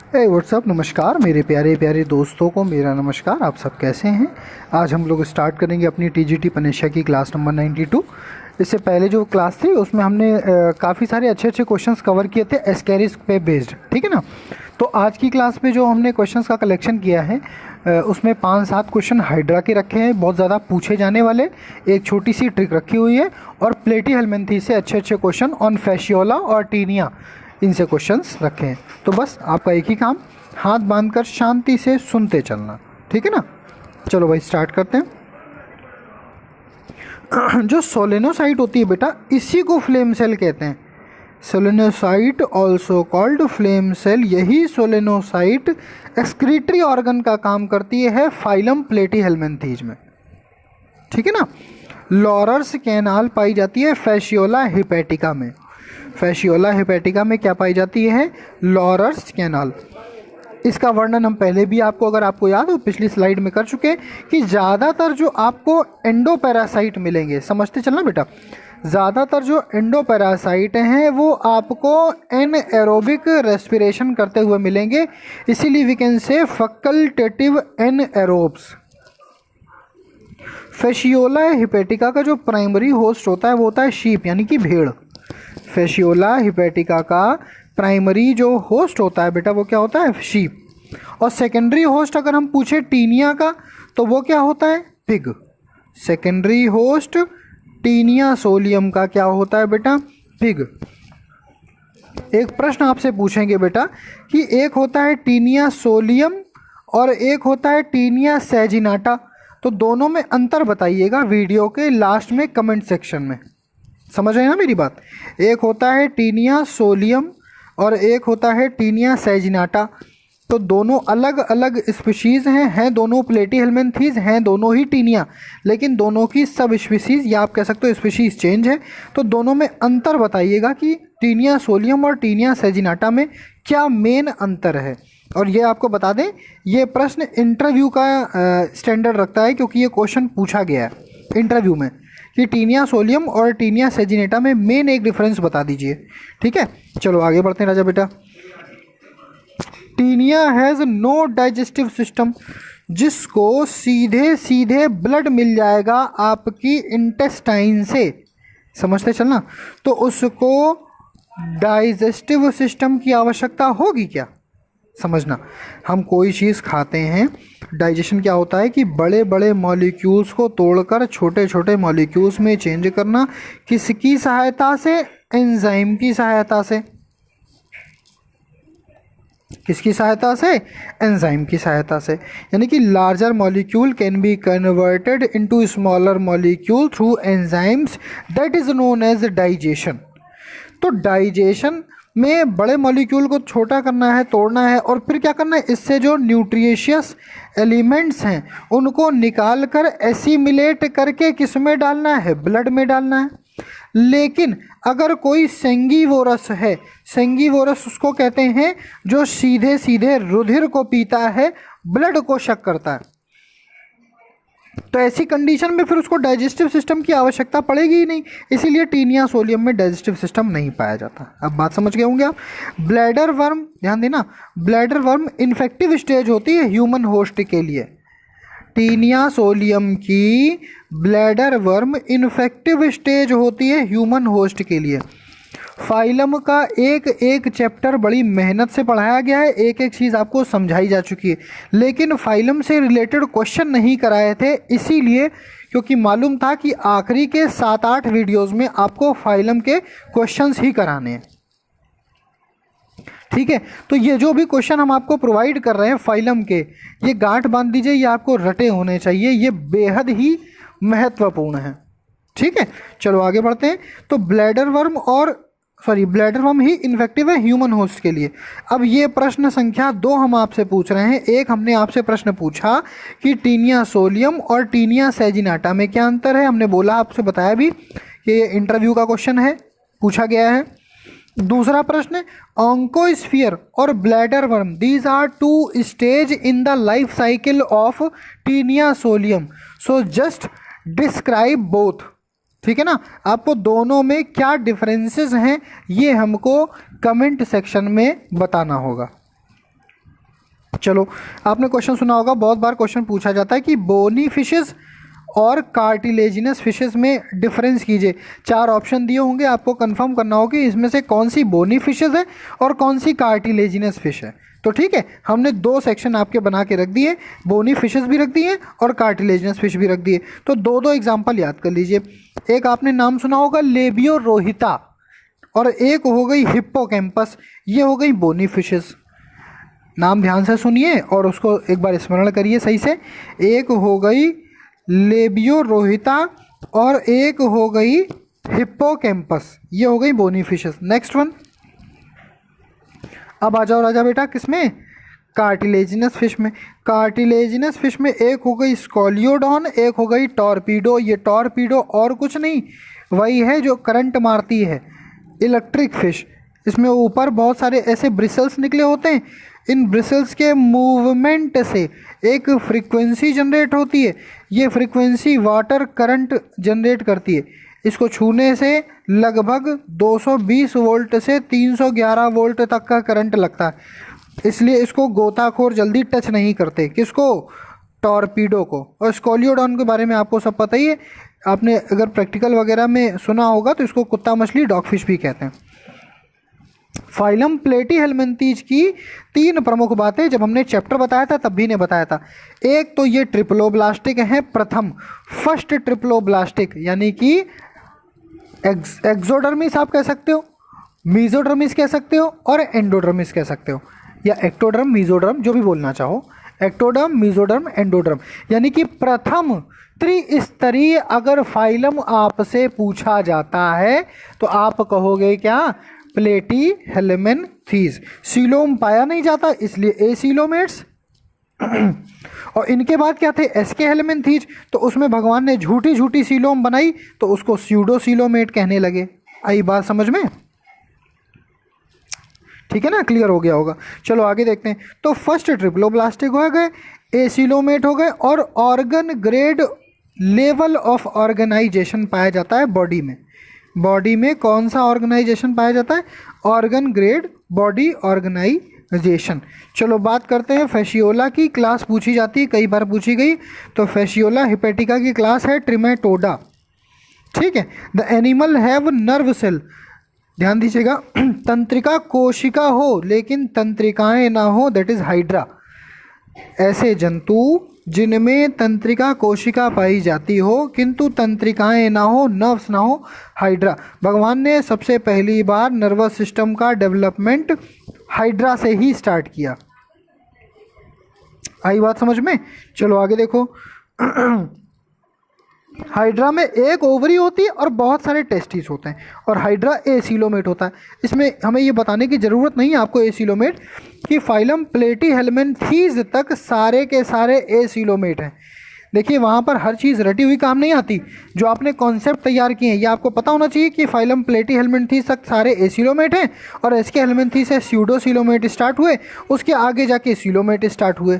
WhatsApp, नमस्कार मेरे प्यारे प्यारे दोस्तों को मेरा नमस्कार। आप सब कैसे हैं? आज हम लोग स्टार्ट करेंगे अपनी टीजीटी पनेशिया की क्लास नंबर 92। इससे पहले जो क्लास थी उसमें हमने काफ़ी सारे अच्छे क्वेश्चंस कवर किए थे एस्केरिस पे बेस्ड, ठीक है ना। तो आज की क्लास में जो हमने क्वेश्चंस का कलेक्शन किया है उसमें 5-7 क्वेश्चन हाइड्रा के रखे हैं, बहुत ज़्यादा पूछे जाने वाले। एक छोटी सी ट्रिक रखी हुई है और प्लेटीहेल्मिन्थेस से अच्छे क्वेश्चन ऑन फैसियोला और टीनिया, इनसे क्वेश्चंस रखे हैं। तो बस आपका एक ही काम, हाथ बांधकर शांति से सुनते चलना, ठीक है ना। चलो भाई स्टार्ट करते हैं। जो सोलेनोसाइट होती है बेटा, इसी को फ्लेम सेल कहते हैं। सोलेनोसाइट ऑल्सो कॉल्ड फ्लेम सेल, यही सोलेनोसाइट एक्सक्रीटरी ऑर्गन का काम करती है फाइलम प्लेटीहेल्मिन्थेस में, ठीक है ना। लॉरर्स कैनाल पाई जाती है फैसियोला हिपैटिका में। फैसियोला हिपैटिका में क्या पाई जाती है? लॉरर्स कैनाल। इसका वर्णन हम पहले भी अगर आपको याद हो पिछली स्लाइड में कर चुके हैं कि ज़्यादातर जो आपको एंडोपैरासाइट मिलेंगे, समझते चलना बेटा, ज़्यादातर जो एंडोपैरासाइट हैं वो आपको एनएरोबिक रेस्पिरेशन करते हुए मिलेंगे, इसीलिए we can say facultative anaerobes. Fasciola hepatica का जो प्राइमरी होस्ट होता है वो होता है शीप, यानी कि भेड़। फैसियोला हिपैटिका का प्राइमरी जो होस्ट होता है बेटा वो क्या होता है? शीप। और सेकेंडरी होस्ट अगर हम पूछे टीनिया का तो वो क्या होता है? Pig. Secondary host Taenia solium का क्या होता है बेटा? पिग। एक प्रश्न आपसे पूछेंगे बेटा कि एक होता है टीनिया सोलियम और एक होता है टीनिया सैजिनाटा, तो दोनों में अंतर बताइएगा वीडियो के लास्ट में कमेंट सेक्शन में। समझ रहे हैं ना मेरी बात? एक होता है टीनिया सोलियम और एक होता है टीनिया सैजिनाटा, तो दोनों अलग अलग स्पीशीज़ हैं दोनों प्लेटीहेल्मिन्थेस, हैं दोनों ही टीनिया, लेकिन दोनों की सब स्पीशीज़ या आप कह सकते हो स्पीशीज़ चेंज है। तो दोनों में अंतर बताइएगा कि टीनिया सोलियम और टीनिया सैजिनाटा में क्या मेन अंतर है। और ये आपको बता दें, ये प्रश्न इंटरव्यू का स्टैंडर्ड रखता है, क्योंकि ये क्वेश्चन पूछा गया है इंटरव्यू में कि टीनिया सोलियम और टीनिया सैजिनेटा में मेन एक डिफरेंस बता दीजिए, ठीक है। चलो आगे बढ़ते हैं राजा बेटा। Taenia has no digestive system, जिसको सीधे सीधे ब्लड मिल जाएगा आपकी इंटेस्टाइन से, समझते चलना, तो उसको डाइजेस्टिव सिस्टम की आवश्यकता होगी क्या? समझना, हम कोई चीज़ खाते हैं, डाइजेशन क्या होता है कि बड़े बड़े मॉलिक्यूल्स को तोड़कर छोटे छोटे मॉलिक्यूल्स में चेंज करना। किसकी सहायता से? एंजाइम की सहायता से। किसकी सहायता से? एंजाइम की सहायता से। यानी कि larger molecule can be converted into smaller molecule through enzymes, that is known as digestion. तो डाइजेशन में बड़े मॉलिक्यूल को छोटा करना है, तोड़ना है, और फिर क्या करना है, इससे जो न्यूट्रिशियस एलिमेंट्स हैं उनको निकाल कर एसिमिलेट करके किस में डालना है? ब्लड में डालना है। लेकिन अगर कोई सेंगीवोरस है, सेंगीवोरस उसको कहते हैं जो सीधे सीधे रुधिर को पीता है, ब्लड को शक करता है, तो ऐसी कंडीशन में फिर उसको डाइजेस्टिव सिस्टम की आवश्यकता पड़ेगी ही नहीं, इसीलिए टीनिया सोलियम में डाइजेस्टिव सिस्टम नहीं पाया जाता। अब बात समझ गए होंगे आप। ब्लैडर वर्म, ध्यान देना, ब्लैडर वर्म इन्फेक्टिव स्टेज होती है ह्यूमन होस्ट के लिए। टीनिया सोलियम की ब्लैडर वर्म इन्फेक्टिव स्टेज होती है ह्यूमन होस्ट के लिए। फाइलम का एक एक चैप्टर बड़ी मेहनत से पढ़ाया गया है, एक एक चीज़ आपको समझाई जा चुकी है, लेकिन फाइलम से रिलेटेड क्वेश्चन नहीं कराए थे, इसीलिए क्योंकि मालूम था कि आखिरी के 7-8 वीडियोस में आपको फाइलम के क्वेश्चंस ही कराने हैं, ठीक है। तो ये जो भी क्वेश्चन हम आपको प्रोवाइड कर रहे हैं फाइलम के, ये गांठ बांध दीजिए, ये आपको रटे होने चाहिए, ये बेहद ही महत्वपूर्ण है, ठीक है। चलो आगे बढ़ते हैं। तो ब्लैडर वर्म ही इन्फेक्टिव है ह्यूमन होस्ट के लिए। अब ये प्रश्न संख्या 2 हम आपसे पूछ रहे हैं। एक हमने आपसे प्रश्न पूछा कि टीनिया सोलियम और टीनिया सैजिनाटा में क्या अंतर है, हमने बोला, आपसे बताया भी कि ये इंटरव्यू का क्वेश्चन है, पूछा गया है। दूसरा प्रश्न, ऑन्कोस्फीयर और bladder worm, these are 2 stage in the life cycle of Taenia solium, so just describe both. ठीक है ना, आपको दोनों में क्या डिफरेंसेस हैं ये हमको कमेंट सेक्शन में बताना होगा। चलो, आपने क्वेश्चन सुना होगा, बहुत बार क्वेश्चन पूछा जाता है कि बोनी फिशेस और कार्टिलेजिनस फिशेस में डिफरेंस कीजिए। 4 ऑप्शन दिए होंगे, आपको कंफर्म करना होगा कि इसमें से कौन सी बोनी फिशेस है और कौन सी कार्टिलेजिनस फिश है। तो ठीक है, हमने 2 सेक्शन आपके बना के रख दिए, बोनी फिशेस भी रख दिए और कार्टिलेजिनस फिश भी रख दिए। तो 2 एग्जाम्पल याद कर लीजिए। एक आपने नाम सुना होगा लेबियो रोहिता, और एक हो गई हिप्पोकैम्पस, ये हो गई बोनी फिशेस। नाम ध्यान से सुनिए और उसको एक बार स्मरण करिए सही से। एक हो गई लेबियो रोहिता और एक हो गई हिप्पोकैम्पस, ये हो गई बोनी फिशेस। नेक्स्ट वन, अब आ जाओ राजा बेटा किसमें, कार्टिलेजिनस फिश में। कार्टिलेजिनस फिश में एक हो गई स्कॉलियोडॉन, एक हो गई टॉर्पीडो। ये टॉर्पीडो और कुछ नहीं, वही है जो करंट मारती है, इलेक्ट्रिक फिश। इसमें ऊपर बहुत सारे ऐसे ब्रिसल्स निकले होते हैं, इन ब्रिसल्स के मूवमेंट से एक फ्रीक्वेंसी जनरेट होती है, ये फ्रीक्वेंसी वाटर करंट जनरेट करती है। इसको छूने से लगभग 220 वोल्ट से 311 वोल्ट तक का करंट लगता है, इसलिए इसको गोताखोर जल्दी टच नहीं करते। किसको, टॉर्पीडो को। और स्कॉलियोडॉन के बारे में आपको सब पता ही है, आपने अगर प्रैक्टिकल वगैरह में सुना होगा तो इसको कुत्ता मछली डॉगफिश भी कहते हैं। फाइलम प्लेटीहेल्मिन्थीज की 3 प्रमुख बातें जब हमने चैप्टर बताया था तब भी ने बताया था। एक तो ये ट्रिप्लोब्लास्टिक हैं, प्रथम फर्स्ट ट्रिप्लोब्लास्टिक, यानी कि एक्सोडर्मिस आप कह सकते हो, मीजोडर्मिस कह सकते हो और एंडोडर्मिस कह सकते हो, या एक्टोडर्म मीजोडर्म जो भी बोलना चाहो, एक्टोडर्म मीजोडर्म एंडोडर्म, यानी कि प्रथम त्रिस्तरीय अगर फाइलम आपसे पूछा जाता है तो आप कहोगे क्या, प्लेटीहेल्मिन्थीज। सीलोम पाया नहीं जाता इसलिए एसीलोमेट्स। और इनके बाद क्या थे, एसके हेल्मिन्थीज, तो उसमें भगवान ने झूठी झूठी सीलोम बनाई तो उसको स्यूडोसीलोमेट कहने लगे। आई बात समझ में, ठीक है ना, क्लियर हो गया होगा। चलो आगे देखते हैं। तो फर्स्ट ट्रिप्लोब्लास्टिक हो गए, एसीलोमेट हो गए, और organ grade level of organisation पाया जाता है बॉडी में। बॉडी में कौन सा ऑर्गेनाइजेशन पाया जाता है, ऑर्गन ग्रेड बॉडी ऑर्गेनाइजेशन। चलो बात करते हैं फैशियोला की, क्लास पूछी जाती है, कई बार पूछी गई। तो फैशियोला हिपेटिका की क्लास है ट्रिमेटोडा, ठीक है। The animal have nerve cell, ध्यान दीजिएगा, तंत्रिका कोशिका हो लेकिन तंत्रिकाएं ना हो, दैट इज हाइड्रा। ऐसे जंतु जिनमें तंत्रिका कोशिका पाई जाती हो किंतु तंत्रिकाएं ना हो, नर्व्स ना हो, हाइड्रा। भगवान ने सबसे पहली बार नर्वस सिस्टम का डेवलपमेंट हाइड्रा से ही स्टार्ट किया। आई बात समझ में। चलो आगे देखो। हाइड्रा में एक ओवरी होती है और बहुत सारे टेस्टिस होते हैं, और हाइड्रा एसीलोमेट होता है। इसमें हमें ये बताने की ज़रूरत नहीं है आपको एसीलोमेट कि फाइलम प्लेटीहेल्मिन्थीज तक सारे के सारे एसीलोमेट हैं। देखिए वहाँ पर हर चीज़ रटी हुई काम नहीं आती, जो आपने कॉन्सेप्ट तैयार किए हैं ये आपको पता होना चाहिए कि फाइलम प्लेटीहेल्मिन्थीज तक सारे एसीलोमेट हैं, और एसके हेल्मिन्थीज से स्यूडोसीलोमेट स्टार्ट हुए, उसके आगे जाके सीलोमेट स्टार्ट हुए।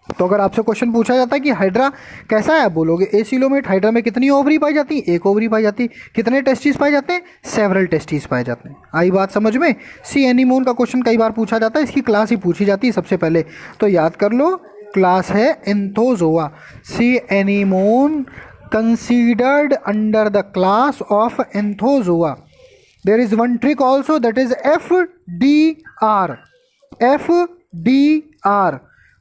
तो अगर आपसे क्वेश्चन पूछा जाता है कि हाइड्रा कैसा है, आप बोलोगे एसीलोमेट। हाइड्रा में कितनी ओवरी पाई जाती है, एक ओवरी पाई जाती है। कितने टेस्टिस पाए जाते हैं, सेवरल टेस्टिस पाए जाते हैं। आई बात समझ में। सी एनीमोन का क्वेश्चन कई बार पूछा जाता है, इसकी क्लास ही पूछी जाती है सबसे पहले, तो याद कर लो, क्लास है Anthozoa. Sea anemone considered under the class of Anthozoa. There is one trick also, that is FDR। FDR,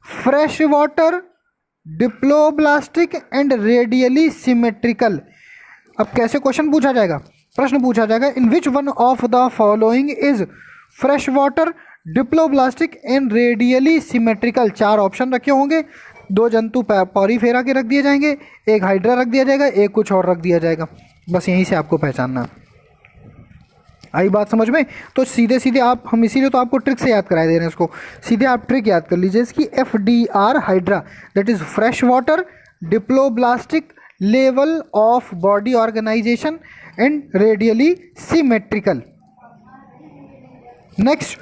fresh water, diploblastic and radially symmetrical. अब कैसे क्वेश्चन पूछा जाएगा, प्रश्न पूछा जाएगा, in which one of the following is fresh water, diploblastic and radially symmetrical. 4 option रखे होंगे, 2 जंतु पॉरीफेरा के रख दिए जाएंगे, एक हाइड्रा रख दिया जाएगा, एक कुछ और रख दिया जाएगा। बस यहीं से आपको पहचानना। आई बात समझ में। तो सीधे सीधे आप, हम इसीलिए तो आपको ट्रिक से याद कराए दे रहे हैं इसको, सीधे आप ट्रिक याद कर लीजिए इसकी। FDR hydra, that is fresh water, diploblastic, level of body organisation and radially symmetrical. Next,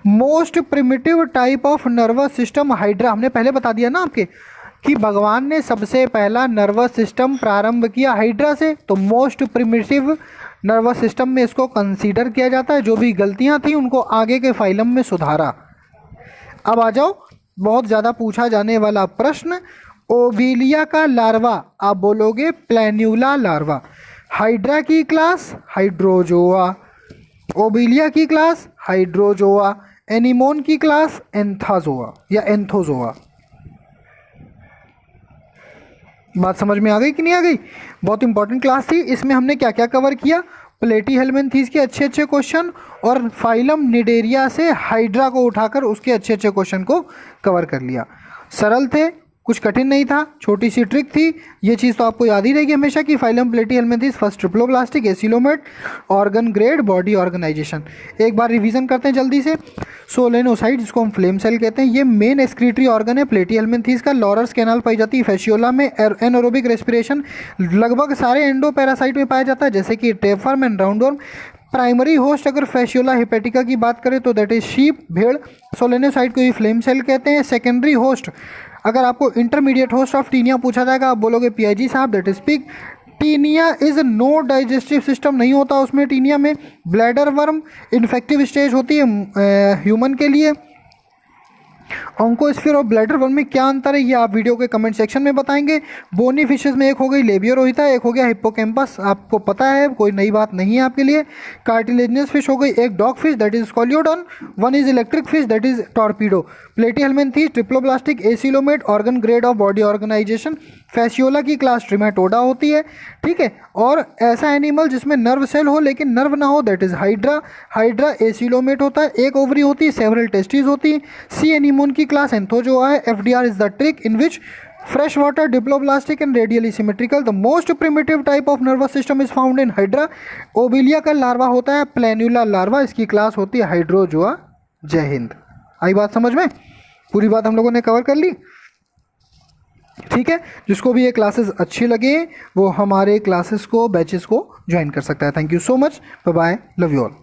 most primitive type of nervous system hydra. हमने पहले बता दिया ना आपके कि भगवान ने सबसे पहला नर्वस सिस्टम प्रारंभ किया हाइड्रा से, तो मोस्ट प्रिमिटिव नर्वस सिस्टम में इसको कंसीडर किया जाता है। जो भी गलतियां थी उनको आगे के फाइलम में सुधारा। अब आ जाओ बहुत ज़्यादा पूछा जाने वाला प्रश्न, ओविलिया का लार्वा आप बोलोगे प्लैन्यूला लार्वा। हाइड्रा की क्लास हाइड्रोजोआ, ओविलिया की क्लास हाइड्रोजोआ, एनीमोन की क्लास एंथाजोआ या एंथोजोआ। बात समझ में आ गई कि नहीं आ गई? बहुत इंपॉर्टेंट क्लास थी। इसमें हमने क्या क्या कवर किया? प्लेटीहेल्मिन्थीस के अच्छे अच्छे क्वेश्चन और फाइलम निडेरिया से हाइड्रा को उठाकर उसके अच्छे अच्छे क्वेश्चन को कवर कर लिया। सरल थे, कुछ कठिन नहीं था, छोटी सी ट्रिक थी। ये चीज़ तो आपको याद ही रहेगी हमेशा कि phylum Platyhelminthes first triploblastic, acoelomate, organ grade, body organisation. एक बार रिवीजन करते हैं जल्दी से। सोलेनोसाइट जिसको हम फ्लेम सेल कहते हैं, ये मेन एक्सक्रीटरी ऑर्गन है प्लेटीहेल्मिन्थीस का। लॉरस कैनाल पाई जाती है, फैशियोला में एनारोबिक रेस्पिरेशन लगभग सारे एंडो पैरासाइट में पाया जाता है जैसे कि tapeworm and roundworm. Primary host अगर फैशियोला हिपेटिका की बात करें तो दैट इज शीप, भेड़। सोलेनोसाइट को ही फ्लेम सेल कहते हैं। सेकेंडरी होस्ट अगर आपको इंटरमीडिएट होस्ट ऑफ टीनिया पूछा जाएगा आप बोलोगे पीआईजी साहब, that is pig. Taenia is no digestive system नहीं होता उसमें। टीनिया में ब्लैडर वर्म इन्फेक्टिव स्टेज होती है ह्यूमन के लिए। ऑन्कोस्फीयर और ब्लैडर वर्म में क्या अंतर है ये आप वीडियो के कमेंट सेक्शन में बताएंगे। बोनी फिशेज में एक हो गई लेबियोरोहिता, एक हो गया हिप्पोकैम्पस, आपको पता है कोई नई बात नहीं है आपके लिए। कार्टिलेजिनस फिश हो गई एक dogfish that is Scoliodon, one is electric fish that is Torpedo. Platyhelminthes triploblastic, acoelomate, organ grade of body organisation. Fasciola की क्लास ट्रिमेटोडा होती है, ठीक है। और ऐसा एनिमल जिसमें नर्व सेल हो लेकिन नर्व ना हो that is hydra. Hydra acoelomate होता है, एक ओवरी होती है, सेवरल टेस्टिस होती है। सी एनीमोन की क्लास एंथोजोआ है। FDR is the trick in which fresh water diploblastic and radially symmetrical. The most primitive type of nervous system is found in Hydra. Obelia का larva होता है प्लैन्यूला larva, इसकी class होती है Hydrozoa. जय हिंद। आई बात समझ में? पूरी बात हम लोगों ने कवर कर ली, ठीक है। जिसको भी ये क्लासेस अच्छी लगे वो हमारे क्लासेस को बैचेस को ज्वाइन कर सकता है। Thank you so much, bye bye, love you all.